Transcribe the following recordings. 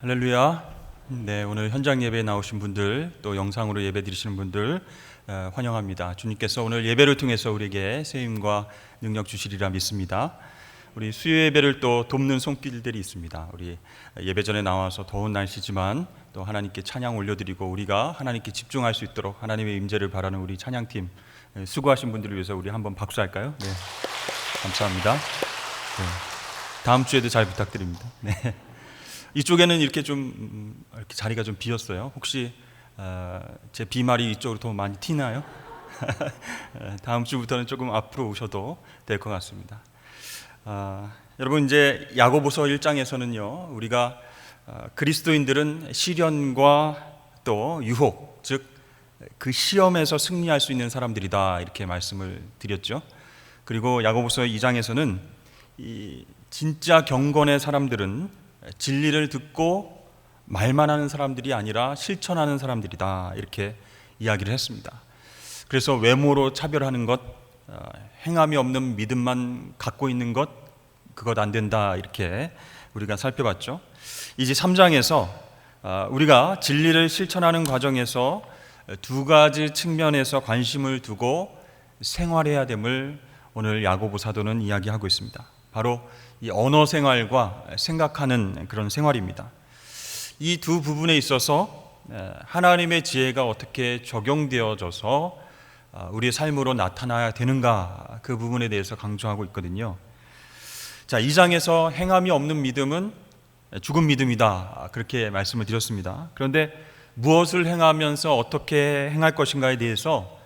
할렐루야. 네, 오늘 현장 예배에 나오신 분들, 또 영상으로 예배 드리시는 분들 환영합니다. 주님께서 오늘 예배를 통해서 우리에게 세임과 능력 주시리라 믿습니다. 우리 수요 예배를 또 돕는 손길들이 있습니다. 우리 예배 전에 나와서 더운 날씨지만 또 하나님께 찬양 올려드리고 우리가 하나님께 집중할 수 있도록 하나님의 임재를 바라는 우리 찬양팀 수고하신 분들을 위해서 우리 한번 박수할까요? 네, 감사합니다. 네, 다음 주에도 잘 부탁드립니다. 네. 이쪽에는 이렇게 좀 이렇게 자리가 좀 비었어요. 혹시 제 비말이 이쪽으로 더 많이 튀나요? 다음 주부터는 조금 앞으로 오셔도 될 것 같습니다. 여러분, 이제 야고보서 1장에서는요 우리가 그리스도인들은 시련과 또 유혹, 즉 그 시험에서 승리할 수 있는 사람들이다, 이렇게 말씀을 드렸죠. 그리고 야고보서 2장에서는 이 진짜 경건의 사람들은 진리를 듣고 말만 하는 사람들이 아니라 실천하는 사람들이다, 이렇게 이야기를 했습니다. 그래서 외모로 차별하는 것, 행함이 없는 믿음만 갖고 있는 것, 그것 안 된다, 이렇게 우리가 살펴봤죠. 이제 3장에서 우리가 진리를 실천하는 과정에서 두 가지 측면에서 관심을 두고 생활해야 됨을 오늘 야고보 사도는 이야기하고 있습니다. 바로 이 언어 생활과 생각하는 그런 생활입니다. 이 두 부분에 있어서 하나님의 지혜가 어떻게 적용되어져서 우리의 삶으로 나타나야 되는가, 그 부분에 대해서 강조하고 있거든요. 자, 2장에서 행함이 없는 믿음은 죽은 믿음이다, 그렇게 말씀을 드렸습니다. 그런데 무엇을 행하면서 어떻게 행할 것인가에 대해서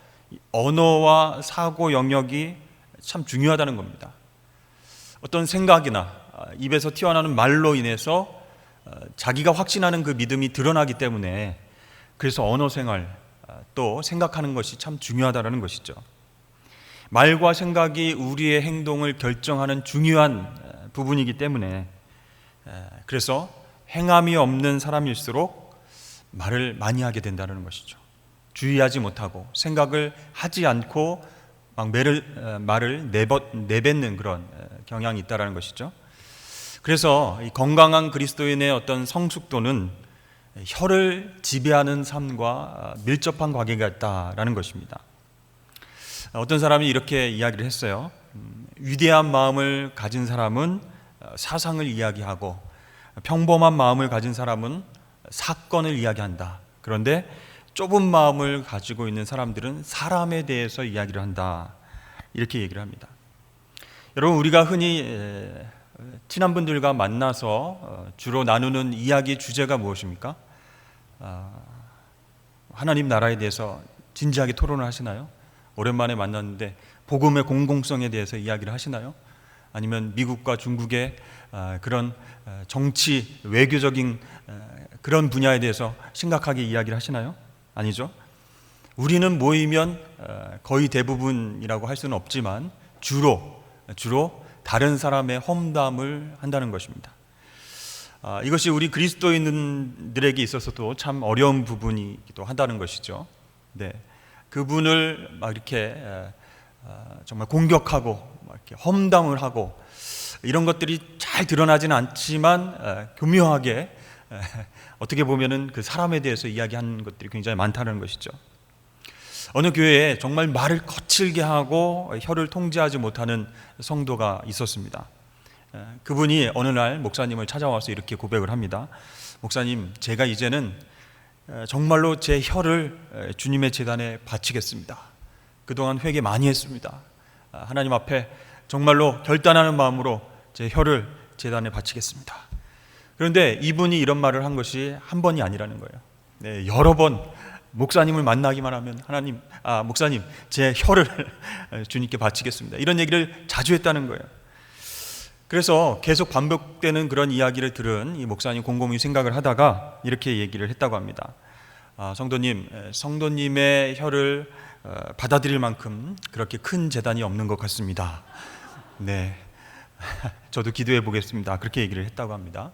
언어와 사고 영역이 참 중요하다는 겁니다. 어떤 생각이나 입에서 튀어나오는 말로 인해서 자기가 확신하는 그 믿음이 드러나기 때문에, 그래서 언어 생활 또 생각하는 것이 참 중요하다는 것이죠. 말과 생각이 우리의 행동을 결정하는 중요한 부분이기 때문에, 그래서 행함이 없는 사람일수록 말을 많이 하게 된다는 것이죠. 주의하지 못하고 생각을 하지 않고 막 말을 내뱉는 그런 경향이 있다는 것이죠. 그래서 이 건강한 그리스도인의 어떤 성숙도는 혀를 지배하는 삶과 밀접한 관계가 있다는 것입니다. 어떤 사람이 이렇게 이야기를 했어요. 위대한 마음을 가진 사람은 사상을 이야기하고 평범한 마음을 가진 사람은 사건을 이야기한다. 그런데 좁은 마음을 가지고 있는 사람들은 사람에 대해서 이야기를 한다, 이렇게 얘기를 합니다. 여러분, 우리가 흔히 친한 분들과 만나서 주로 나누는 이야기 주제가 무엇입니까? 하나님 나라에 대해서 진지하게 토론을 하시나요? 오랜만에 만났는데 복음의 공공성에 대해서 이야기를 하시나요? 아니면 미국과 중국의 그런 정치, 외교적인 그런 분야에 대해서 심각하게 이야기를 하시나요? 아니죠. 우리는 모이면 거의 대부분이라고 할 수는 없지만 주로 다른 사람의 험담을 한다는 것입니다. 이것이 우리 그리스도인들에게 있어서도 참 어려운 부분이기도 한다는 것이죠. 네, 그분을 막 이렇게 정말 공격하고 막 이렇게 험담을 하고 이런 것들이 잘 드러나지는 않지만 교묘하게 어떻게 보면은 그 사람에 대해서 이야기하는 것들이 굉장히 많다는 것이죠. 어느 교회에 정말 말을 거칠게 하고 혀를 통제하지 못하는 성도가 있었습니다. 그분이 어느 날 목사님을 찾아와서 이렇게 고백을 합니다. 목사님, 제가 이제는 정말로 제 혀를 주님의 제단에 바치겠습니다. 그동안 회개 많이 했습니다. 하나님 앞에 정말로 결단하는 마음으로 제 혀를 제단에 바치겠습니다. 그런데 이분이 이런 말을 한 것이 한 번이 아니라는 거예요. 네, 여러 번 목사님을 만나기만 하면 목사님, 제 혀를 주님께 바치겠습니다, 이런 얘기를 자주 했다는 거예요. 그래서 계속 반복되는 그런 이야기를 들은 이 목사님 곰곰이 생각을 하다가 이렇게 얘기를 했다고 합니다. 성도님의 혀를 받아들일 만큼 그렇게 큰 재단이 없는 것 같습니다. 네, 저도 기도해 보겠습니다, 그렇게 얘기를 했다고 합니다.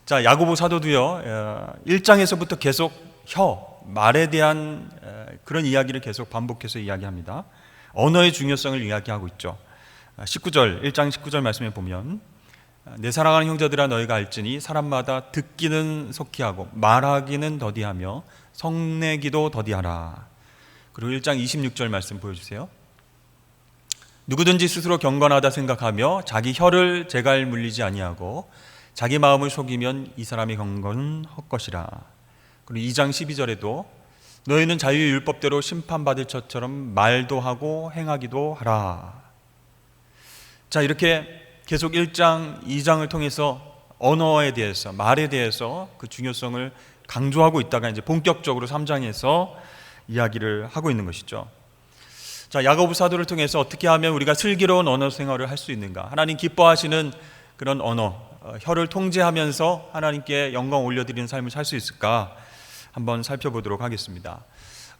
자, 야고보 사도도요 1장에서부터 계속 말에 대한 그런 이야기를 계속 반복해서 이야기합니다. 언어의 중요성을 이야기하고 있죠. 1장 19절 말씀에 보면 내 사랑하는 형제들아 너희가 알지니 사람마다 듣기는 속히하고 말하기는 더디하며 성내기도 더디하라. 그리고 1장 26절 말씀 보여주세요. 누구든지 스스로 경건하다 생각하며 자기 혀를 제갈 물리지 아니하고 자기 마음을 속이면 이 사람의 경건은 헛것이라. 그리고 2장 12절에도 너희는 자유의 율법대로 심판받을 것처럼 말도 하고 행하기도 하라. 자, 이렇게 계속 1장, 2장을 통해서 언어에 대해서, 말에 대해서 그 중요성을 강조하고 있다가 이제 본격적으로 3장에서 이야기를 하고 있는 것이죠. 자, 야고보 사도를 통해서 어떻게 하면 우리가 슬기로운 언어 생활을 할 수 있는가? 하나님 기뻐하시는 그런 언어, 혀를 통제하면서 하나님께 영광 올려드리는 삶을 살 수 있을까? 한번 살펴보도록 하겠습니다.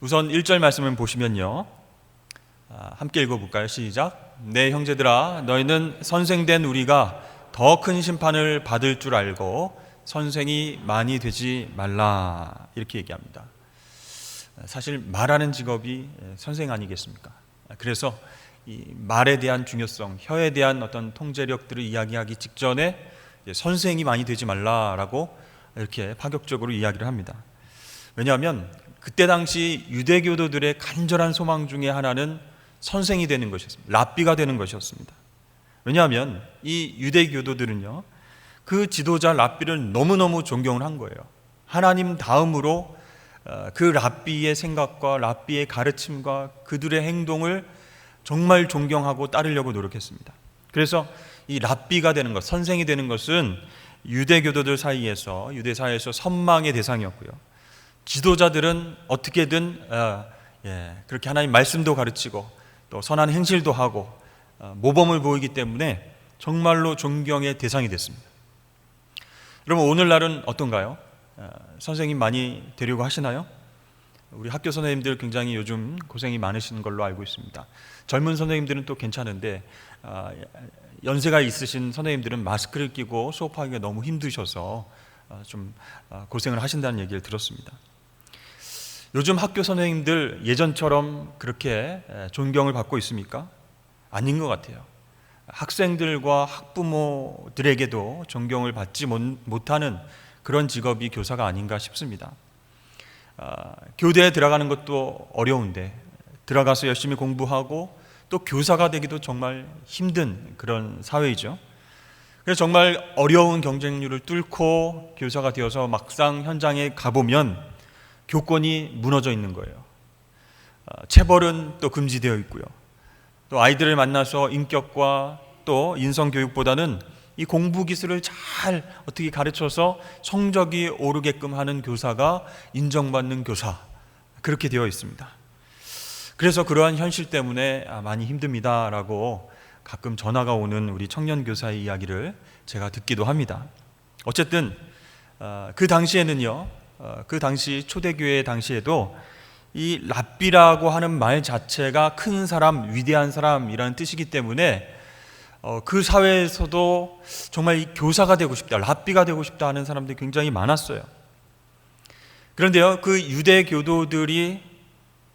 우선 1절 말씀을 보시면요, 함께 읽어볼까요? 시작. 내 형제들아 너희는 선생된 우리가 더 큰 심판을 받을 줄 알고 선생이 많이 되지 말라. 이렇게 얘기합니다. 사실 말하는 직업이 선생 아니겠습니까? 그래서 이 말에 대한 중요성, 혀에 대한 어떤 통제력들을 이야기하기 직전에 선생이 많이 되지 말라라고 이렇게 파격적으로 이야기를 합니다. 왜냐하면 그때 당시 유대교도들의 간절한 소망 중에 하나는 선생이 되는 것이었습니다. 랍비가 되는 것이었습니다. 왜냐하면 이 유대교도들은요, 그 지도자 랍비를 너무너무 존경을 한 거예요. 하나님 다음으로 그 랍비의 생각과 랍비의 가르침과 그들의 행동을 정말 존경하고 따르려고 노력했습니다. 그래서 이 랍비가 되는 것, 선생이 되는 것은 유대교도들 사이에서, 유대 사회에서 선망의 대상이었고요. 지도자들은 어떻게든 그렇게 하나님 말씀도 가르치고 또 선한 행실도 하고 모범을 보이기 때문에 정말로 존경의 대상이 됐습니다. 여러분, 오늘날은 어떤가요? 선생님 많이 되려고 하시나요? 우리 학교 선생님들 굉장히 요즘 고생이 많으신 걸로 알고 있습니다. 젊은 선생님들은 또 괜찮은데 연세가 있으신 선생님들은 마스크를 끼고 수업하기가 너무 힘드셔서 좀 고생을 하신다는 얘기를 들었습니다. 요즘 학교 선생님들 예전처럼 그렇게 존경을 받고 있습니까? 아닌 것 같아요. 학생들과 학부모들에게도 존경을 받지 못하는 그런 직업이 교사가 아닌가 싶습니다. 교대에 들어가는 것도 어려운데 들어가서 열심히 공부하고 또 교사가 되기도 정말 힘든 그런 사회이죠. 그래서 정말 어려운 경쟁률을 뚫고 교사가 되어서 막상 현장에 가보면 교권이 무너져 있는 거예요. 체벌은 또 금지되어 있고요. 또 아이들을 만나서 인격과 또 인성교육보다는 이 공부 기술을 잘 어떻게 가르쳐서 성적이 오르게끔 하는 교사가 인정받는 교사, 그렇게 되어 있습니다. 그래서 그러한 현실 때문에 많이 힘듭니다라고 가끔 전화가 오는 우리 청년 교사의 이야기를 제가 듣기도 합니다. 어쨌든 그 당시에는요, 그 당시 초대교회 당시에도 이 랍비라고 하는 말 자체가 큰 사람, 위대한 사람이라는 뜻이기 때문에 그 사회에서도 정말 이 교사가 되고 싶다, 랍비가 되고 싶다 하는 사람들이 굉장히 많았어요. 그런데요, 그 유대 교도들이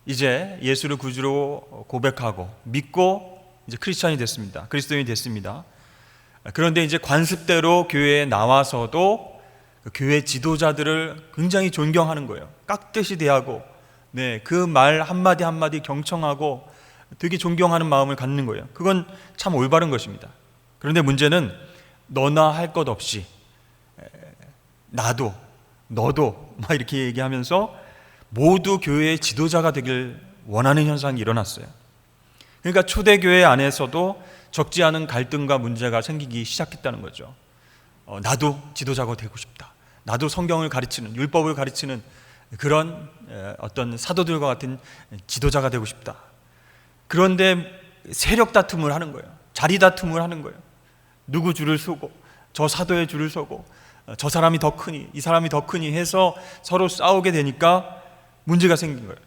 이제 예수를 구주로 고백하고 믿고 이제 크리스천이 됐습니다. 그리스도인이 됐습니다. 그런데 이제 관습대로 교회에 나와서도 그 교회 지도자들을 굉장히 존경하는 거예요. 깍듯이 대하고, 그 말 한마디 한마디 경청하고 되게 존경하는 마음을 갖는 거예요. 그건 참 올바른 것입니다. 그런데 문제는 너나 할 것 없이 나도 너도 막 이렇게 얘기하면서 모두 교회의 지도자가 되길 원하는 현상이 일어났어요. 그러니까 초대교회 안에서도 적지 않은 갈등과 문제가 생기기 시작했다는 거죠. 나도 지도자가 되고 싶다. 나도 성경을 가르치는, 율법을 가르치는 그런 어떤 사도들과 같은 지도자가 되고 싶다. 그런데 세력 다툼을 하는 거예요. 자리 다툼을 하는 거예요. 누구 줄을 서고, 저 사도의 줄을 서고, 저 사람이 더 크니, 이 사람이 더 크니 해서 서로 싸우게 되니까 문제가 생긴 거예요.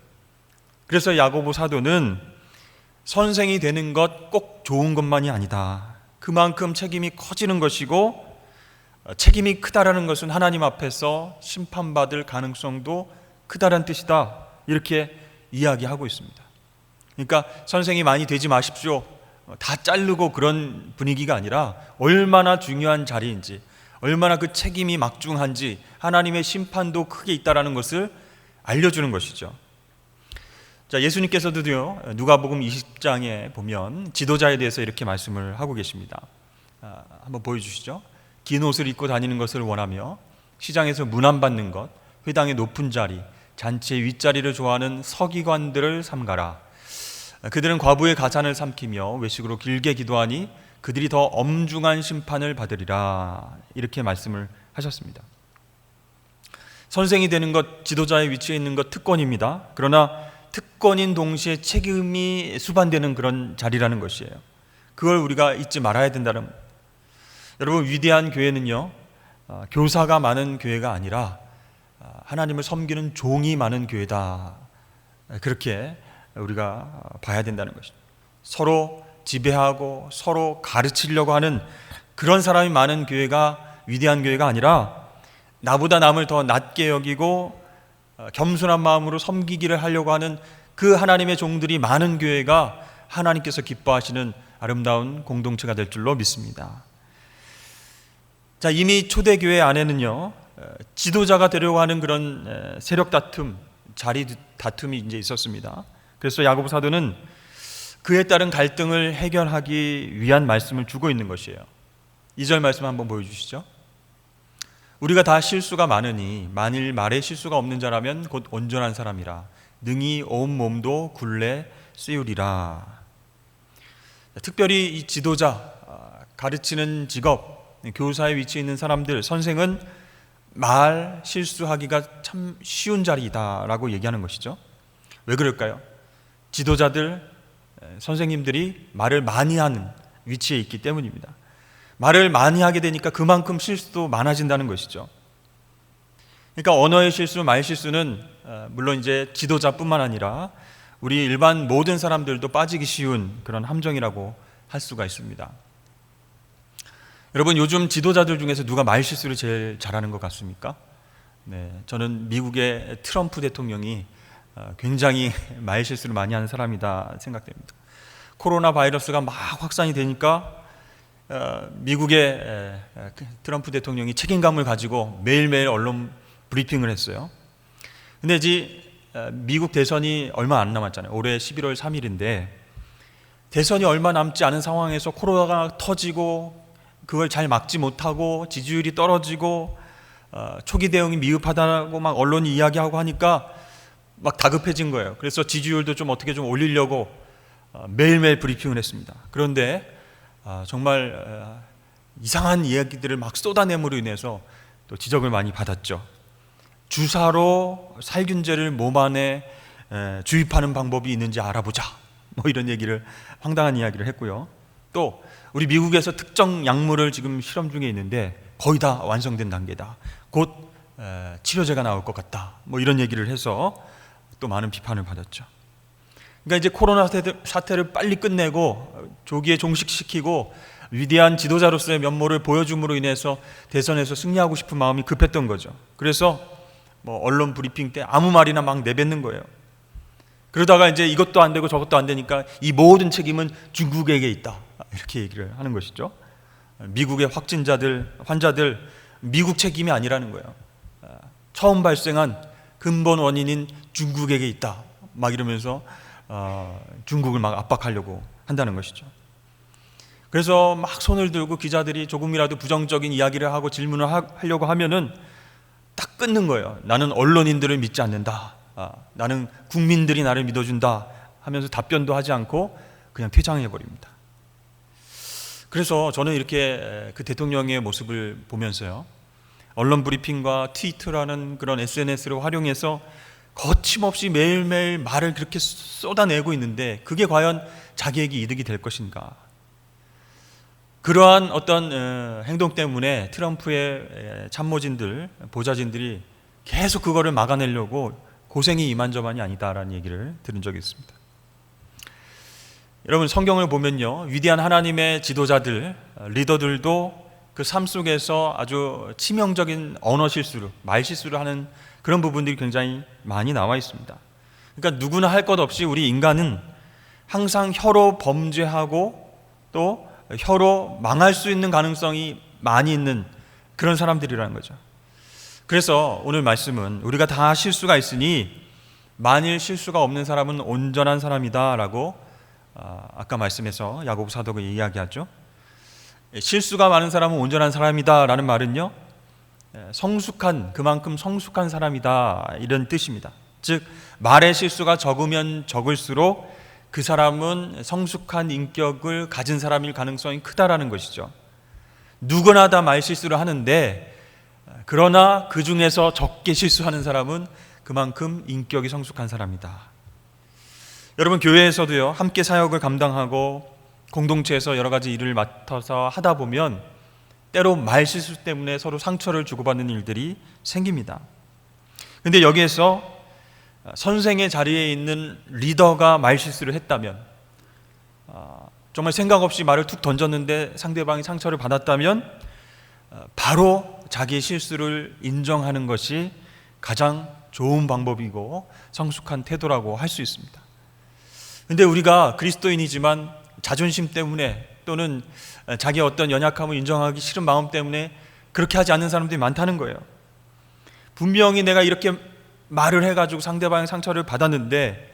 그래서 야고보 사도는 선생이 되는 것 꼭 좋은 것만이 아니다. 그만큼 책임이 커지는 것이고, 책임이 크다라는 것은 하나님 앞에서 심판받을 가능성도 크다라는 뜻이다. 이렇게 이야기하고 있습니다. 그러니까 선생이 많이 되지 마십시오 다 자르고 그런 분위기가 아니라 얼마나 중요한 자리인지, 얼마나 그 책임이 막중한지, 하나님의 심판도 크게 있다라는 것을 알려주는 것이죠. 자, 예수님께서도요, 누가복음 20장에 보면 지도자에 대해서 이렇게 말씀을 하고 계십니다. 한번 보여주시죠. 긴 옷을 입고 다니는 것을 원하며 시장에서 문안받는 것, 회당의 높은 자리, 잔치의 윗자리를 좋아하는 서기관들을 삼가라. 그들은 과부의 가산을 삼키며 외식으로 길게 기도하니 그들이 더 엄중한 심판을 받으리라. 이렇게 말씀을 하셨습니다. 선생이 되는 것, 지도자의 위치에 있는 것 특권입니다. 그러나 특권인 동시에 책임이 수반되는 그런 자리라는 것이에요. 그걸 우리가 잊지 말아야 된다는. 여러분, 위대한 교회는요, 교사가 많은 교회가 아니라 하나님을 섬기는 종이 많은 교회다. 그렇게 우리가 봐야 된다는 것입니다. 서로 지배하고 서로 가르치려고 하는 그런 사람이 많은 교회가 위대한 교회가 아니라, 나보다 남을 더 낮게 여기고 겸손한 마음으로 섬기기를 하려고 하는 그 하나님의 종들이 많은 교회가 하나님께서 기뻐하시는 아름다운 공동체가 될 줄로 믿습니다. 자, 이미 초대교회 안에는요, 지도자가 되려고 하는 그런 세력 다툼, 자리 다툼이 이제 있었습니다. 그래서 야고보 사도는 그에 따른 갈등을 해결하기 위한 말씀을 주고 있는 것이에요. 2절 말씀 한번 보여주시죠. 우리가 다 실수가 많으니 만일 말에 실수가 없는 자라면 곧 온전한 사람이라 능히 온 몸도 굴레 씌우리라. 특별히 이 지도자, 가르치는 직업, 교사의 위치에 있는 사람들, 선생은 말 실수하기가 참 쉬운 자리다라고 얘기하는 것이죠. 왜 그럴까요? 지도자들, 선생님들이 말을 많이 하는 위치에 있기 때문입니다. 말을 많이 하게 되니까 그만큼 실수도 많아진다는 것이죠. 그러니까 언어의 실수, 말 실수는 물론 이제 지도자뿐만 아니라 우리 일반 모든 사람들도 빠지기 쉬운 그런 함정이라고 할 수가 있습니다. 여러분, 요즘 지도자들 중에서 누가 말 실수를 제일 잘하는 것 같습니까? 네, 저는 미국의 트럼프 대통령이 굉장히 말 실수를 많이 하는 사람이다 생각됩니다. 코로나 바이러스가 막 확산이 되니까 미국의 트럼프 대통령이 책임감을 가지고 매일매일 언론 브리핑을 했어요. 근데 이제 미국 대선이 얼마 안 남았잖아요. 올해 11월 3일인데 대선이 얼마 남지 않은 상황에서 코로나가 터지고 그걸 잘 막지 못하고 지지율이 떨어지고 초기 대응이 미흡하다고 막 언론이 이야기하고 하니까 막 다급해진 거예요. 그래서 지지율도 좀 어떻게 좀 올리려고 매일매일 브리핑을 했습니다. 그런데 정말 이상한 이야기들을 막 쏟아냄으로 인해서 또 지적을 많이 받았죠. 주사로 살균제를 몸 안에 주입하는 방법이 있는지 알아보자, 뭐 이런 얘기를, 황당한 이야기를 했고요. 또 우리 미국에서 특정 약물을 지금 실험 중에 있는데 거의 다 완성된 단계다, 곧 치료제가 나올 것 같다, 뭐 이런 얘기를 해서 또 많은 비판을 받았죠. 그러니까 이제 코로나 사태를 빨리 끝내고 조기에 종식시키고 위대한 지도자로서의 면모를 보여줌으로 인해서 대선에서 승리하고 싶은 마음이 급했던 거죠. 그래서 뭐 언론 브리핑 때 아무 말이나 막 내뱉는 거예요. 그러다가 이제 이것도 안 되고 저것도 안 되니까 이 모든 책임은 중국에게 있다, 이렇게 얘기를 하는 것이죠. 미국의 환자들 미국 책임이 아니라는 거예요. 처음 발생한 근본 원인인 중국에게 있다, 막 이러면서 중국을 막 압박하려고 한다는 것이죠. 그래서 막 손을 들고 기자들이 조금이라도 부정적인 이야기를 하고 질문을 하려고 하면은 딱 끊는 거예요. 나는 언론인들을 믿지 않는다, 나는 국민들이 나를 믿어준다 하면서 답변도 하지 않고 그냥 퇴장해버립니다. 그래서 저는 이렇게 그 대통령의 모습을 보면서요, 언론 브리핑과 트위터라는 그런 SNS를 활용해서 거침없이 매일매일 말을 그렇게 쏟아내고 있는데 그게 과연 자기에게 이득이 될 것인가? 그러한 어떤 행동 때문에 트럼프의 참모진들, 보좌진들이 계속 그거를 막아내려고 고생이 이만저만이 아니다라는 얘기를 들은 적이 있습니다. 여러분, 성경을 보면요, 위대한 하나님의 지도자들, 리더들도 그 삶 속에서 아주 치명적인 언어 실수를, 말 실수를 하는 그런 부분들이 굉장히 많이 나와 있습니다. 그러니까 누구나 할 것 없이 우리 인간은 항상 혀로 범죄하고 또 혀로 망할 수 있는 가능성이 많이 있는 그런 사람들이라는 거죠. 그래서 오늘 말씀은 우리가 다 실수가 있으니 만일 실수가 없는 사람은 온전한 사람이다 라고 아까 말씀에서 야고보 사도가 이야기하죠. 실수가 많은 사람은 온전한 사람이다 라는 말은요, 성숙한, 그만큼 성숙한 사람이다 이런 뜻입니다. 즉 말의 실수가 적으면 적을수록 그 사람은 성숙한 인격을 가진 사람일 가능성이 크다라는 것이죠. 누구나 다 말 실수를 하는데, 그러나 그 중에서 적게 실수하는 사람은 그만큼 인격이 성숙한 사람이다. 여러분, 교회에서도요, 함께 사역을 감당하고 공동체에서 여러 가지 일을 맡아서 하다 보면 때로 말 실수 때문에 서로 상처를 주고받는 일들이 생깁니다. 근데 여기에서 선생의 자리에 있는 리더가 말 실수를 했다면, 정말 생각 없이 말을 툭 던졌는데 상대방이 상처를 받았다면 바로 자기의 실수를 인정하는 것이 가장 좋은 방법이고 성숙한 태도라고 할 수 있습니다. 근데 우리가 그리스도인이지만 자존심 때문에 또는 자기의 어떤 연약함을 인정하기 싫은 마음 때문에 그렇게 하지 않는 사람들이 많다는 거예요. 분명히 내가 이렇게 말을 해가지고 상대방의 상처를 받았는데,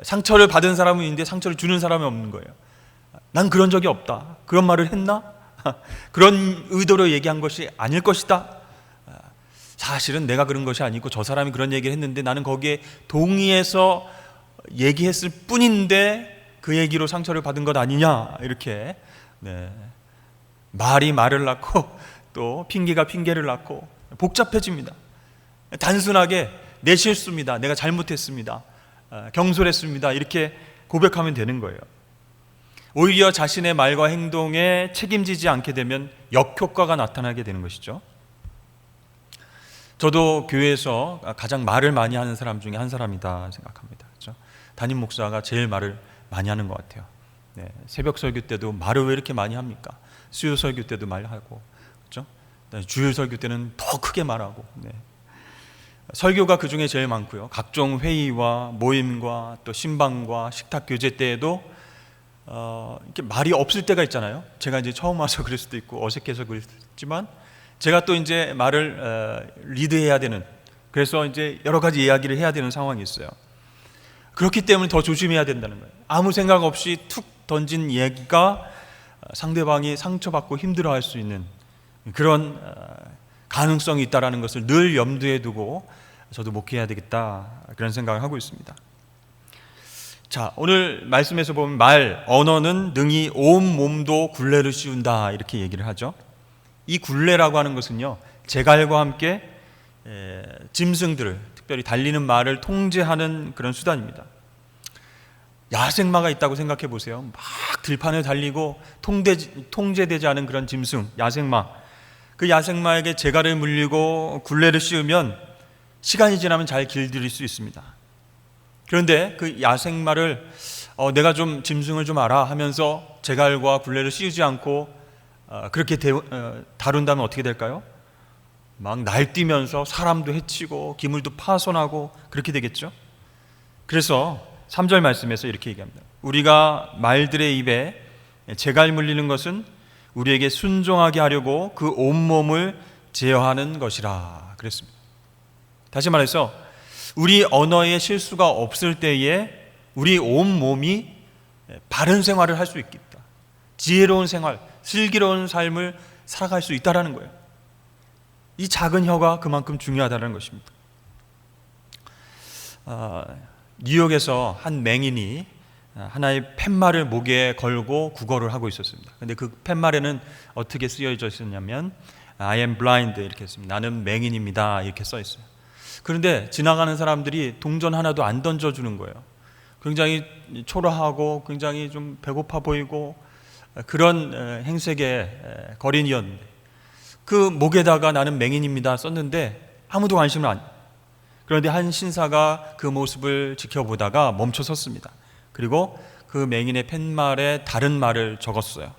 상처를 받은 사람은 있는데 상처를 주는 사람이 없는 거예요. 난 그런 적이 없다. 그런 말을 했나? 그런 의도로 얘기한 것이 아닐 것이다. 사실은 내가 그런 것이 아니고 저 사람이 그런 얘기를 했는데 나는 거기에 동의해서 얘기했을 뿐인데 그 얘기로 상처를 받은 것 아니냐, 이렇게 말이 말을 낳고 또 핑계가 핑계를 낳고 복잡해집니다. 단순하게 내 실수입니다, 내가 잘못했습니다, 경솔했습니다, 이렇게 고백하면 되는 거예요. 오히려 자신의 말과 행동에 책임지지 않게 되면 역효과가 나타나게 되는 것이죠. 저도 교회에서 가장 말을 많이 하는 사람 중에 한 사람이다 생각합니다. 그렇죠? 담임 목사가 제일 말을 많이 하는 것 같아요. 새벽 설교 때도 말을 왜 이렇게 많이 합니까? 수요 설교 때도 말하고, 그렇죠? 주일 설교 때는 더 크게 말하고, 설교가 그 중에 제일 많고요. 각종 회의와 모임과 또 신방과 식탁 교제 때에도 이렇게 말이 없을 때가 있잖아요. 제가 이제 처음 와서 그럴 수도 있고 어색해서 그럴 수도 있지만, 제가 또 이제 말을 리드해야 되는, 그래서 이제 여러 가지 이야기를 해야 되는 상황이 있어요. 그렇기 때문에 더 조심해야 된다는 거예요. 아무 생각 없이 툭 던진 얘기가 상대방이 상처받고 힘들어할 수 있는 그런 가능성이 있다는 것을 늘 염두에 두고 저도 목회해야 되겠다, 그런 생각을 하고 있습니다. 자, 오늘 말씀에서 보면 언어는 능히 온 몸도 굴레를 씌운다, 이렇게 얘기를 하죠. 이 굴레라고 하는 것은요, 제갈과 함께 짐승들을, 특별히 달리는 말을 통제하는 그런 수단입니다. 야생마가 있다고 생각해 보세요. 막 들판을 달리고 통제되지 않은 그런 짐승, 야생마. 그 야생마에게 제갈을 물리고 굴레를 씌우면 시간이 지나면 잘 길들일 수 있습니다. 그런데 그 야생마를 내가 좀 짐승을 좀 알아 하면서 제갈과 굴레를 씌우지 않고 그렇게 다룬다면 어떻게 될까요? 막 날뛰면서 사람도 해치고 기물도 파손하고 그렇게 되겠죠. 그래서 3절 말씀에서 이렇게 얘기합니다. 우리가 말들의 입에 제갈 물리는 것은 우리에게 순종하게 하려고 그 온몸을 제어하는 것이라 그랬습니다. 다시 말해서 우리 언어에 실수가 없을 때에 우리 온몸이 바른 생활을 할 수 있겠다, 지혜로운 생활, 슬기로운 삶을 살아갈 수 있다는 거예요. 이 작은 혀가 그만큼 중요하다는 것입니다. 뉴욕에서 한 맹인이 하나의 팻말을 목에 걸고 구걸을 하고 있었습니다. 근데 그 팻말에는 어떻게 쓰여져 있었냐면 I am blind 이렇게 했습니다. 나는 맹인입니다, 이렇게 써 있어요. 그런데 지나가는 사람들이 동전 하나도 안 던져주는 거예요. 굉장히 초라하고 굉장히 좀 배고파 보이고 그런 행색의 거린이었는데, 그 목에다가 나는 맹인입니다 썼는데 아무도 관심을 안. 그런데 한 신사가 그 모습을 지켜보다가 멈춰 섰습니다. 그리고 그 맹인의 팻말에 다른 말을 적었어요.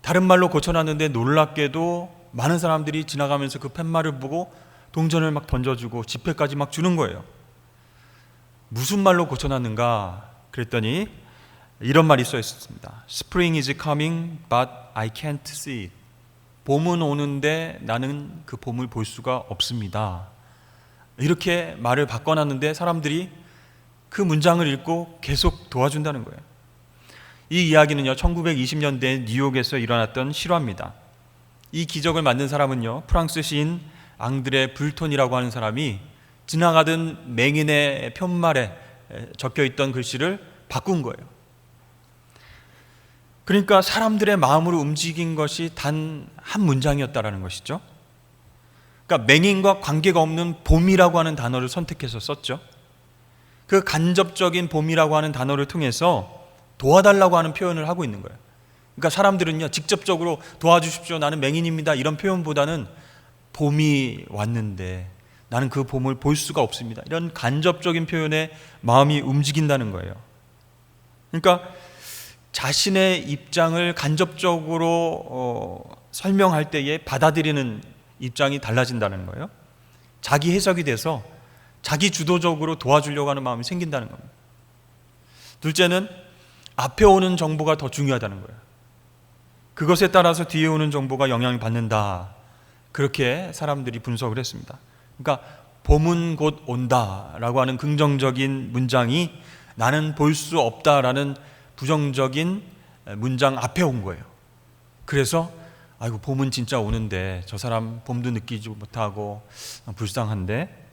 다른 말로 고쳐놨는데 놀랍게도 많은 사람들이 지나가면서 그 팻말을 보고 동전을 막 던져주고 지폐까지 막 주는 거예요. 무슨 말로 고쳐놨는가 그랬더니 이런 말이 써 있습니다. Spring is coming, but I can't see it. 봄은 오는데 나는 그 봄을 볼 수가 없습니다. 이렇게 말을 바꿔놨는데 사람들이 그 문장을 읽고 계속 도와준다는 거예요. 이 이야기는요, 1920년대 뉴욕에서 일어났던 실화입니다. 이 기적을 만든 사람은요, 프랑스 시인 앙드레 불톤이라고 하는 사람이 지나가던 맹인의 편말에 적혀있던 글씨를 바꾼 거예요. 그러니까 사람들의 마음으로 움직인 것이 단 한 문장이었다라는 것이죠. 그러니까 맹인과 관계가 없는 봄이라고 하는 단어를 선택해서 썼죠. 그 간접적인 봄이라고 하는 단어를 통해서 도와달라고 하는 표현을 하고 있는 거예요. 그러니까 사람들은요, 직접적으로 도와주십시오, 나는 맹인입니다, 이런 표현보다는 봄이 왔는데 나는 그 봄을 볼 수가 없습니다, 이런 간접적인 표현에 마음이 움직인다는 거예요. 그러니까 자신의 입장을 간접적으로 설명할 때에 받아들이는 입장이 달라진다는 거예요. 자기 해석이 돼서 자기 주도적으로 도와주려고 하는 마음이 생긴다는 겁니다. 둘째는 앞에 오는 정보가 더 중요하다는 거예요. 그것에 따라서 뒤에 오는 정보가 영향을 받는다, 그렇게 사람들이 분석을 했습니다. 그러니까 봄은 곧 온다라고 하는 긍정적인 문장이 나는 볼 수 없다라는 부정적인 문장 앞에 온 거예요. 그래서 아이고, 봄은 진짜 오는데 저 사람 봄도 느끼지 못하고 불쌍한데,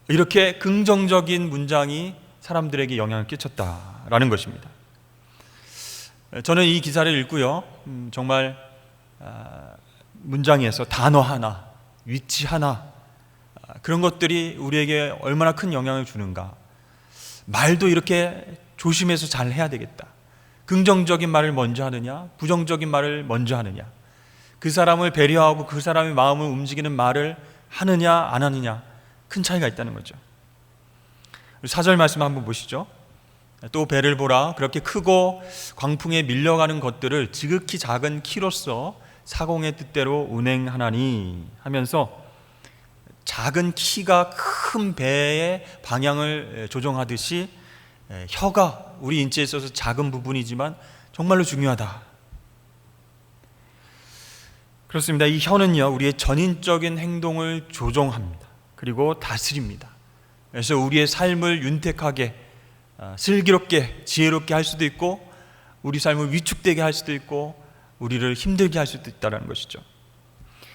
이렇게 긍정적인 문장이 사람들에게 영향을 끼쳤다라는 것입니다. 저는 이 기사를 읽고요, 정말 문장에서 단어 하나, 위치 하나, 그런 것들이 우리에게 얼마나 큰 영향을 주는가. 말도 이렇게 조심해서 잘 해야 되겠다. 긍정적인 말을 먼저 하느냐, 부정적인 말을 먼저 하느냐, 그 사람을 배려하고 그 사람의 마음을 움직이는 말을 하느냐 안 하느냐, 큰 차이가 있다는 거죠. 4절 말씀 한번 보시죠. 또 배를 보라, 그렇게 크고 광풍에 밀려가는 것들을 지극히 작은 키로서 사공의 뜻대로 운행하나니 하면서, 작은 키가 큰 배의 방향을 조정하듯이 혀가 우리 인체에 있어서 작은 부분이지만 정말로 중요하다. 그렇습니다. 이 혀는요, 우리의 전인적인 행동을 조종합니다. 그리고 다스립니다. 그래서 우리의 삶을 윤택하게, 슬기롭게, 지혜롭게 할 수도 있고, 우리 삶을 위축되게 할 수도 있고, 우리를 힘들게 할 수도 있다는 것이죠.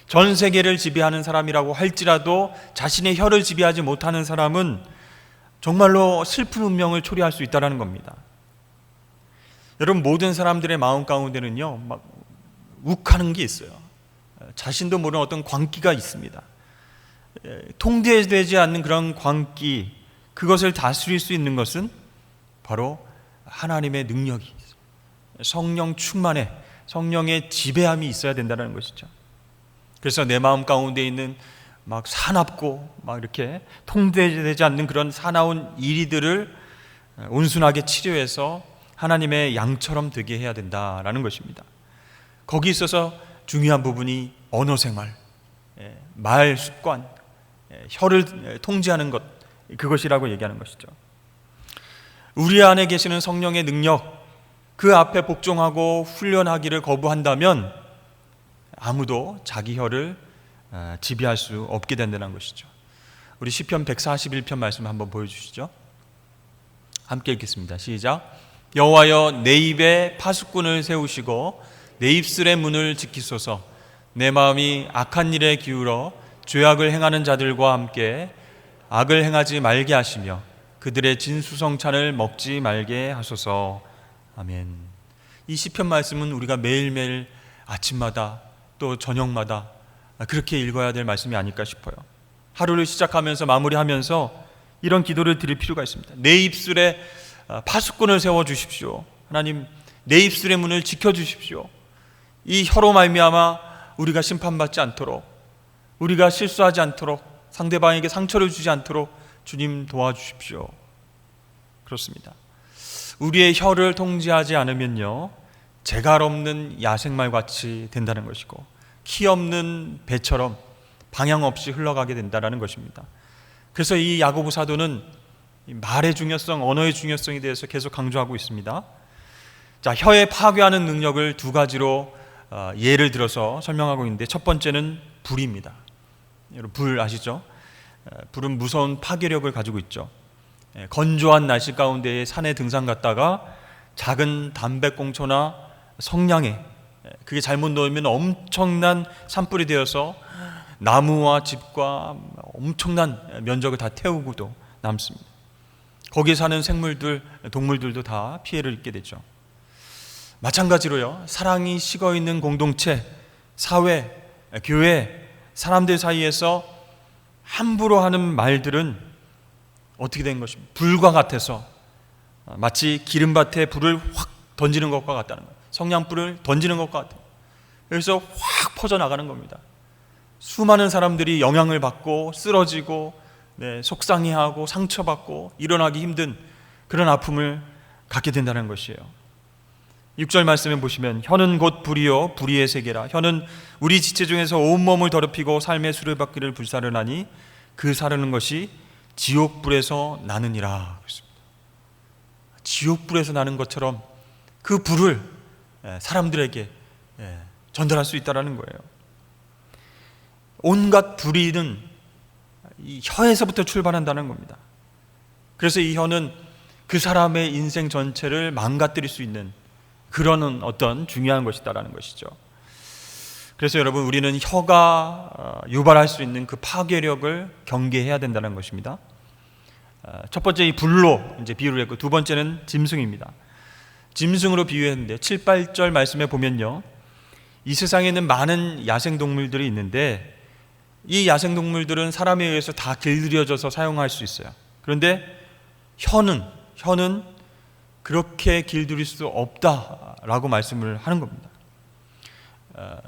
전 세계를 지배하는 사람이라고 할지라도 자신의 혀를 지배하지 못하는 사람은 정말로 슬픈 운명을 초래할 수 있다는 겁니다. 여러분, 모든 사람들의 마음 가운데는요, 막 욱하는 게 있어요. 자신도 모르는 어떤 광기가 있습니다. 통제되지 않는 그런 광기, 그것을 다스릴 수 있는 것은 바로 하나님의 능력이 있어요. 성령 충만에, 성령의 지배함이 있어야 된다는 것이죠. 그래서 내 마음 가운데 있는 막 사납고 막 이렇게 통제되지 않는 그런 사나운 이리들을 온순하게 치료해서 하나님의 양처럼 되게 해야 된다라는 것입니다. 거기 있어서 중요한 부분이 언어 생활, 말 습관, 혀를 통제하는 것, 그것이라고 얘기하는 것이죠. 우리 안에 계시는 성령의 능력, 그 앞에 복종하고 훈련하기를 거부한다면 아무도 자기 혀를 지배할 수 없게 된다는 것이죠. 우리 시편 141편 말씀 한번 보여주시죠. 함께 읽겠습니다. 시작. 여호와여, 내 입에 파수꾼을 세우시고 내 입술의 문을 지키소서. 내 마음이 악한 일에 기울어 죄악을 행하는 자들과 함께 악을 행하지 말게 하시며 그들의 진수성찬을 먹지 말게 하소서. 아멘. 이 시편 말씀은 우리가 매일매일 아침마다 또 저녁마다 그렇게 읽어야 될 말씀이 아닐까 싶어요. 하루를 시작하면서 마무리하면서 이런 기도를 드릴 필요가 있습니다. 내 입술에 파수꾼을 세워주십시오. 하나님, 내 입술의 문을 지켜주십시오. 이 혀로 말미암아 우리가 심판받지 않도록, 우리가 실수하지 않도록, 상대방에게 상처를 주지 않도록 주님 도와주십시오. 그렇습니다. 우리의 혀를 통제하지 않으면요, 재갈 없는 야생말 같이 된다는 것이고, 키 없는 배처럼 방향 없이 흘러가게 된다는 것입니다. 그래서 이 야고보 사도는 말의 중요성, 언어의 중요성에 대해서 계속 강조하고 있습니다. 자, 혀에 파괴하는 능력을 두 가지로 예를 들어서 설명하고 있는데, 첫 번째는 불입니다. 여러분, 불 아시죠? 불은 무서운 파괴력을 가지고 있죠. 건조한 날씨 가운데에 산에 등산 갔다가 작은 담배꽁초나 성냥에 그게 잘못 놓이면 엄청난 산불이 되어서 나무와 집과 엄청난 면적을 다 태우고도 남습니다. 거기에 사는 생물들, 동물들도 다 피해를 입게 되죠. 마찬가지로요, 사랑이 식어있는 공동체, 사회, 교회, 사람들 사이에서 함부로 하는 말들은 어떻게 된 것입니까? 불과 같아서 마치 기름밭에 불을 확 던지는 것과 같다는 거예요. 성냥불을 던지는 것과 같아요. 그래서 확 퍼져나가는 겁니다. 수많은 사람들이 영향을 받고 쓰러지고 속상해하고 상처받고 일어나기 힘든 그런 아픔을 갖게 된다는 것이에요. 6절 말씀에 보시면 혀는 곧 불이요 불의의 세계라. 혀는 우리 지체 중에서 온몸을 더럽히고 삶의 수레바퀴를 불사르나니 그 사르는 것이 지옥불에서 나느니라. 지옥불에서 나는 것처럼 그 불을 사람들에게 전달할 수 있다는 거예요. 온갖 불의는 이 혀에서부터 출발한다는 겁니다. 그래서 이 혀는 그 사람의 인생 전체를 망가뜨릴 수 있는 그런 어떤 중요한 것이다라는 것이죠. 그래서 여러분, 우리는 혀가 유발할 수 있는 그 파괴력을 경계해야 된다는 것입니다. 첫 번째 이 불로 이제 비유를 했고, 두 번째는 짐승입니다. 짐승으로 비유했는데 7, 8절 말씀에 보면요, 이 세상에는 많은 야생동물들이 있는데 이 야생동물들은 사람에 의해서 다 길들여져서 사용할 수 있어요. 그런데 혀는 그렇게 길들일 수 없다라고 말씀을 하는 겁니다.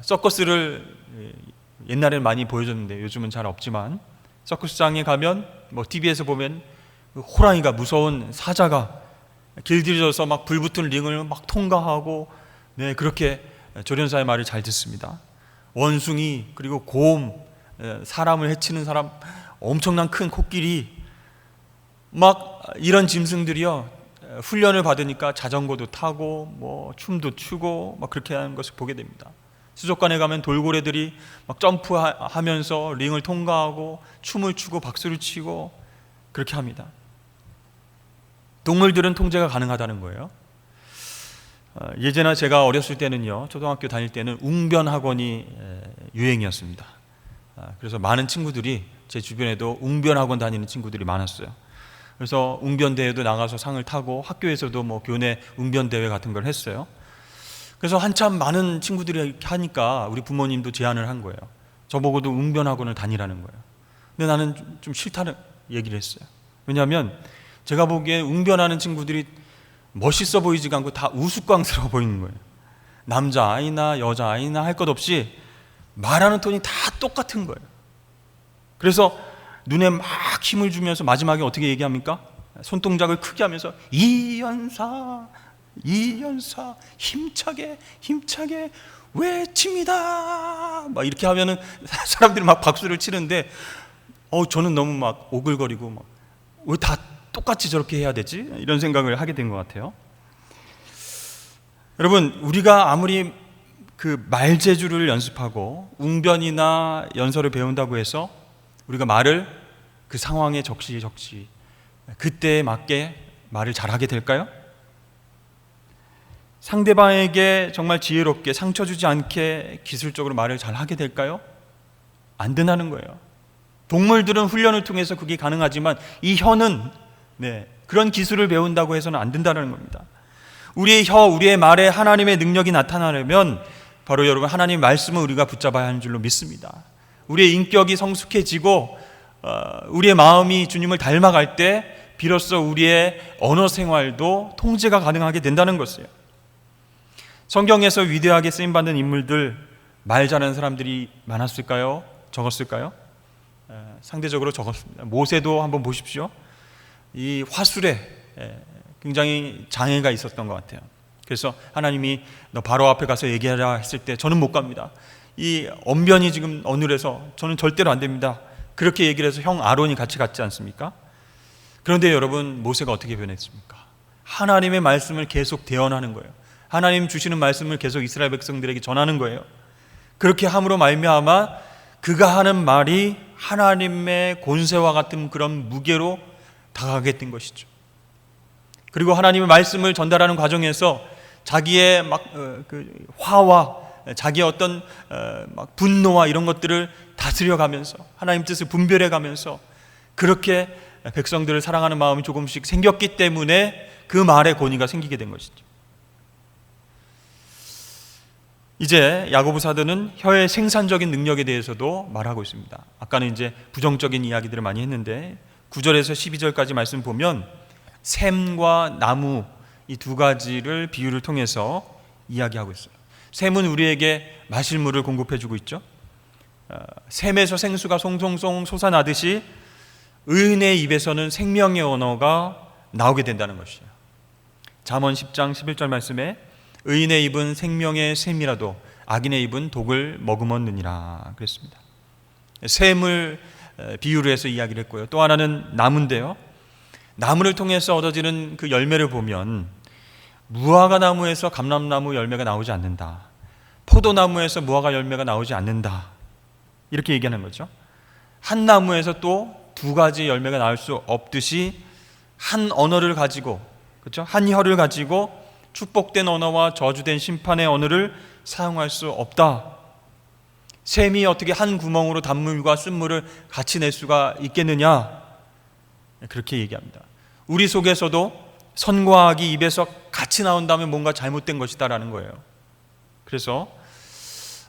서커스를 옛날에는 많이 보여줬는데 요즘은 잘 없지만, 서커스장에 가면 TV에서 보면 호랑이가, 무서운 사자가 길들여져서 막 불붙은 링을 막 통과하고, 그렇게 조련사의 말을 잘 듣습니다. 원숭이, 그리고 곰, 사람을 해치는 사람, 엄청난 큰 코끼리, 막 이런 짐승들이요, 훈련을 받으니까 자전거도 타고 춤도 추고 막 그렇게 하는 것을 보게 됩니다. 수족관에 가면 돌고래들이 막 점프하면서 링을 통과하고 춤을 추고 박수를 치고 그렇게 합니다. 동물들은 통제가 가능하다는 거예요. 예전에 제가 어렸을 때는요, 초등학교 다닐 때는 웅변 학원이 유행이었습니다. 그래서 많은 친구들이, 제 주변에도 웅변 학원 다니는 친구들이 많았어요. 그래서 웅변 대회도 나가서 상을 타고, 학교에서도 교내 웅변 대회 같은 걸 했어요. 그래서 한참 많은 친구들이 이렇게 하니까 우리 부모님도 제안을 한 거예요. 저보고도 웅변 학원을 다니라는 거예요. 근데 나는 좀 싫다는 얘기를 했어요. 왜냐하면 제가 보기에 웅변하는 친구들이 멋있어 보이지가 않고 다 우스꽝스러워 보이는 거예요. 남자아이나 여자아이나 할 것 없이 말하는 톤이 다 똑같은 거예요. 그래서 눈에 막 힘을 주면서 마지막에 어떻게 얘기합니까? 손동작을 크게 하면서 이연사 힘차게 외칩니다. 막 이렇게 하면은 사람들이 막 박수를 치는데, 저는 너무 막 오글거리고 왜 다 똑같이 저렇게 해야 되지? 이런 생각을 하게 된 것 같아요. 여러분, 우리가 아무리 그 말재주를 연습하고 웅변이나 연설을 배운다고 해서 우리가 말을 그 상황에 적시 그때에 맞게 말을 잘하게 될까요? 상대방에게 정말 지혜롭게 상처 주지 않게 기술적으로 말을 잘하게 될까요? 안 된다는 거예요. 동물들은 훈련을 통해서 그게 가능하지만 이 혀는 그런 기술을 배운다고 해서는 안 된다는 겁니다. 우리의 혀, 우리의 말에 하나님의 능력이 나타나려면 바로 여러분, 하나님의 말씀을 우리가 붙잡아야 하는 줄로 믿습니다. 우리의 인격이 성숙해지고 우리의 마음이 주님을 닮아갈 때 비로소 우리의 언어 생활도 통제가 가능하게 된다는 것이에요. 성경에서 위대하게 쓰임받는 인물들, 말 잘하는 사람들이 많았을까요? 적었을까요? 상대적으로 적었습니다. 모세도 한번 보십시오. 이 화술에 굉장히 장애가 있었던 것 같아요. 그래서 하나님이 너 바로 앞에 가서 얘기하라 했을 때 저는 못 갑니다. 이 언변이 지금 어눌해서 저는 절대로 안 됩니다. 그렇게 얘기를 해서 형 아론이 같이 갔지 않습니까? 그런데 여러분, 모세가 어떻게 변했습니까? 하나님의 말씀을 계속 대언하는 거예요. 하나님 주시는 말씀을 계속 이스라엘 백성들에게 전하는 거예요. 그렇게 함으로 말미암아 그가 하는 말이 하나님의 권세와 같은 그런 무게로 다가가게 된 것이죠. 그리고 하나님의 말씀을 전달하는 과정에서 자기의 화와 자기의 어떤 분노와 이런 것들을 다스려가면서 하나님 뜻을 분별해가면서 그렇게 백성들을 사랑하는 마음이 조금씩 생겼기 때문에 그 말의 권위가 생기게 된 것이죠. 이제 야고보 사도는 혀의 생산적인 능력에 대해서도 말하고 있습니다. 아까는 이제 부정적인 이야기들을 많이 했는데 9절에서 12절까지 말씀 보면 샘과 나무 이 두 가지를 비유를 통해서 이야기하고 있어요. 샘은 우리에게 마실 물을 공급해주고 있죠. 샘에서 생수가 송송송 솟아나듯이 의인의 입에서는 생명의 언어가 나오게 된다는 것이에요. 잠언 10장 11절 말씀에 의인의 입은 생명의 샘이라도 악인의 입은 독을 머금었느니라 그랬습니다. 샘을 비유로 해서 이야기를 했고요. 또 하나는 나무인데요. 나무를 통해서 얻어지는 그 열매를 보면 무화과 나무에서 감람나무 열매가 나오지 않는다. 포도나무에서 무화과 열매가 나오지 않는다. 이렇게 얘기하는 거죠. 한 나무에서 또 두 가지 열매가 나올 수 없듯이 한 언어를 가지고, 그렇죠? 한 혀를 가지고 축복된 언어와 저주된 심판의 언어를 사용할 수 없다. 샘이 어떻게 한 구멍으로 단물과 쓴물을 같이 낼 수가 있겠느냐? 그렇게 얘기합니다. 우리 속에서도 선과 악이 입에서 같이 나온다면 뭔가 잘못된 것이다라는 거예요. 그래서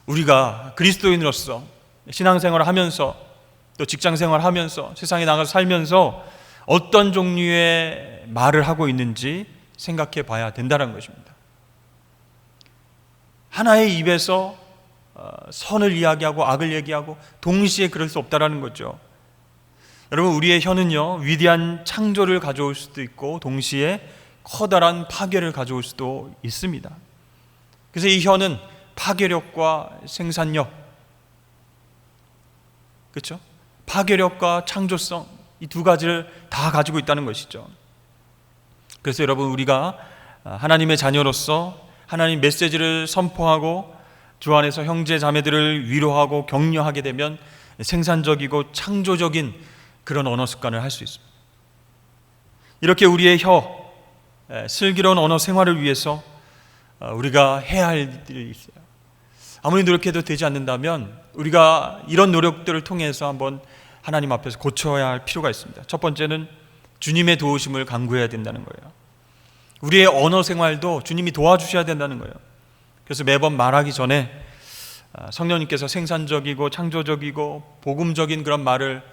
우리가 그리스도인으로서 신앙생활을 하면서 또 직장생활을 하면서 세상에 나가서 살면서 어떤 종류의 말을 하고 있는지 생각해 봐야 된다는 것입니다. 하나의 입에서 선을 이야기하고 악을 얘기하고 동시에 그럴 수 없다라는 거죠. 여러분, 우리의 혀는요, 위대한 창조를 가져올 수도 있고 동시에 커다란 파괴를 가져올 수도 있습니다. 그래서 이 혀는 파괴력과 생산력, 그렇죠? 파괴력과 창조성, 이 두 가지를 다 가지고 있다는 것이죠. 그래서 여러분, 우리가 하나님의 자녀로서 하나님 메시지를 선포하고 주 안에서 형제 자매들을 위로하고 격려하게 되면 생산적이고 창조적인 그런 언어 습관을 할 수 있습니다. 이렇게 우리의 혀, 슬기로운 언어 생활을 위해서 우리가 해야 할 일이 있어요. 아무리 노력해도 되지 않는다면 우리가 이런 노력들을 통해서 한번 하나님 앞에서 고쳐야 할 필요가 있습니다. 첫 번째는 주님의 도우심을 간구해야 된다는 거예요. 우리의 언어 생활도 주님이 도와주셔야 된다는 거예요. 그래서 매번 말하기 전에 성령님께서 생산적이고 창조적이고 복음적인 그런 말을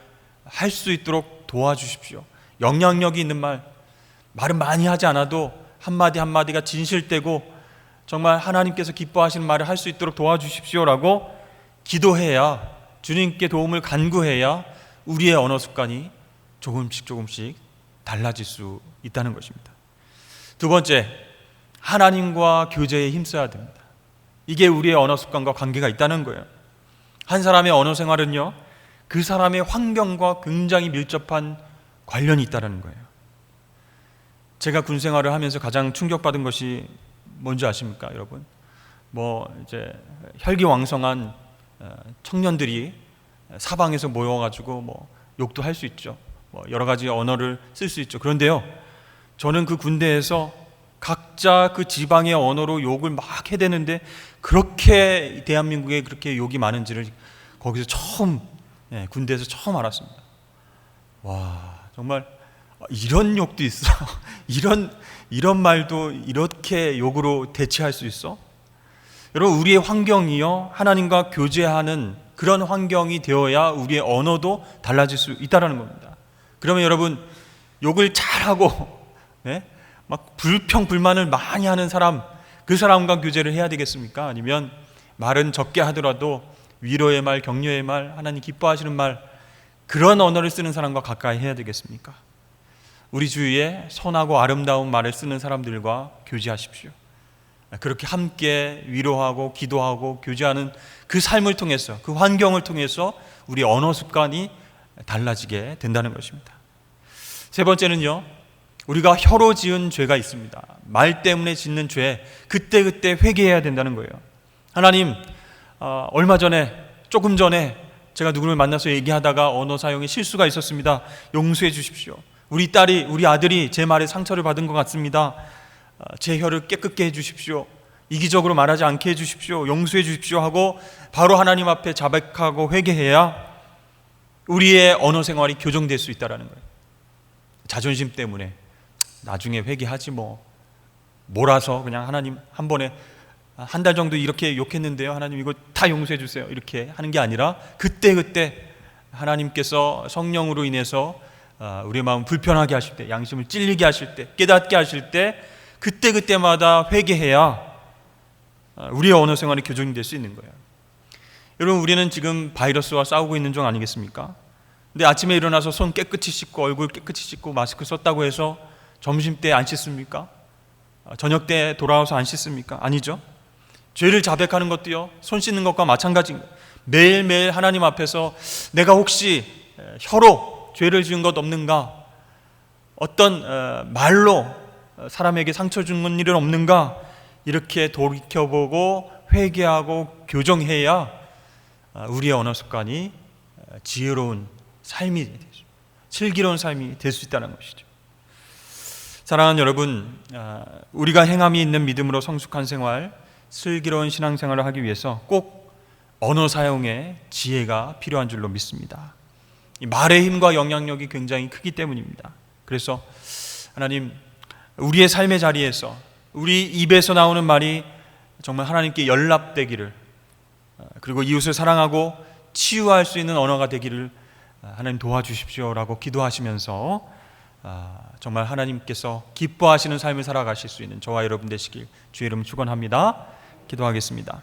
할 수 있도록 도와주십시오. 영향력이 있는 말은 많이 하지 않아도 한마디 한마디가 진실되고 정말 하나님께서 기뻐하시는 말을 할 수 있도록 도와주십시오라고 기도해야, 주님께 도움을 간구해야 우리의 언어 습관이 조금씩 달라질 수 있다는 것입니다. 두 번째, 하나님과 교제에 힘써야 됩니다. 이게 우리의 언어 습관과 관계가 있다는 거예요. 한 사람의 언어 생활은요, 그 사람의 환경과 굉장히 밀접한 관련이 있다는 거예요. 제가 군 생활을 하면서 가장 충격받은 것이 뭔지 아십니까, 여러분? 이제 혈기왕성한 청년들이 사방에서 모여가지고 욕도 할 수 있죠. 여러 가지 언어를 쓸 수 있죠. 그런데요, 저는 그 군대에서 각자 그 지방의 언어로 욕을 막 해대는데 그렇게 대한민국에 그렇게 욕이 많은지를 거기서 군대에서 처음 알았습니다. 와, 정말 이런 욕도 있어? 이런 말도 이렇게 욕으로 대체할 수 있어? 여러분, 우리의 환경이요, 하나님과 교제하는 그런 환경이 되어야 우리의 언어도 달라질 수 있다는 겁니다. 그러면 여러분, 욕을 잘하고 막 불평불만을 많이 하는 사람, 그 사람과 교제를 해야 되겠습니까? 아니면 말은 적게 하더라도 위로의 말, 격려의 말, 하나님 기뻐하시는 말, 그런 언어를 쓰는 사람과 가까이 해야 되겠습니까? 우리 주위에 선하고 아름다운 말을 쓰는 사람들과 교제하십시오. 그렇게 함께 위로하고 기도하고 교제하는 그 삶을 통해서, 그 환경을 통해서 우리 언어 습관이 달라지게 된다는 것입니다. 세 번째는요, 우리가 혀로 지은 죄가 있습니다. 말 때문에 짓는 죄, 그때그때 회개해야 된다는 거예요. 하나님, 조금 전에 제가 누구를 만나서 얘기하다가 언어 사용에 실수가 있었습니다. 용서해 주십시오. 우리 딸이, 우리 아들이 제 말에 상처를 받은 것 같습니다. 제 혀를 깨끗게 해 주십시오. 이기적으로 말하지 않게 해 주십시오. 용서해 주십시오 하고 바로 하나님 앞에 자백하고 회개해야 우리의 언어 생활이 교정될 수 있다는 거예요. 자존심 때문에 나중에 회개하지 몰아서 그냥 하나님 한 번에 한 달 정도 이렇게 욕했는데요, 하나님 이거 다 용서해 주세요, 이렇게 하는 게 아니라 그때 하나님께서 성령으로 인해서 우리의 마음 불편하게 하실 때, 양심을 찔리게 하실 때, 깨닫게 하실 때 그때마다 회개해야 우리의 언어 생활이 교정이 될 수 있는 거예요. 여러분, 우리는 지금 바이러스와 싸우고 있는 중 아니겠습니까? 근데 아침에 일어나서 손 깨끗이 씻고 얼굴 깨끗이 씻고 마스크 썼다고 해서 점심때 안 씻습니까? 저녁 때 돌아와서 안 씻습니까? 아니죠. 죄를 자백하는 것도요, 손 씻는 것과 마찬가지인 거예요. 매일매일 하나님 앞에서 내가 혹시 혀로 죄를 지은 것 없는가? 어떤 말로 사람에게 상처 준 일은 없는가? 이렇게 돌이켜보고 회개하고 교정해야 우리의 언어 습관이 지혜로운 삶이, 슬기로운 삶이 될 수 있다는 것이죠. 사랑하는 여러분, 우리가 행함이 있는 믿음으로 성숙한 생활, 슬기로운 신앙생활을 하기 위해서 꼭 언어 사용에 지혜가 필요한 줄로 믿습니다. 이 말의 힘과 영향력이 굉장히 크기 때문입니다. 그래서 하나님, 우리의 삶의 자리에서 우리 입에서 나오는 말이 정말 하나님께 연락되기를, 그리고 이웃을 사랑하고 치유할 수 있는 언어가 되기를 하나님 도와주십시오라고 기도하시면서 정말 하나님께서 기뻐하시는 삶을 살아가실 수 있는 저와 여러분 되시길 주의 이름 축원합니다. 기도하겠습니다.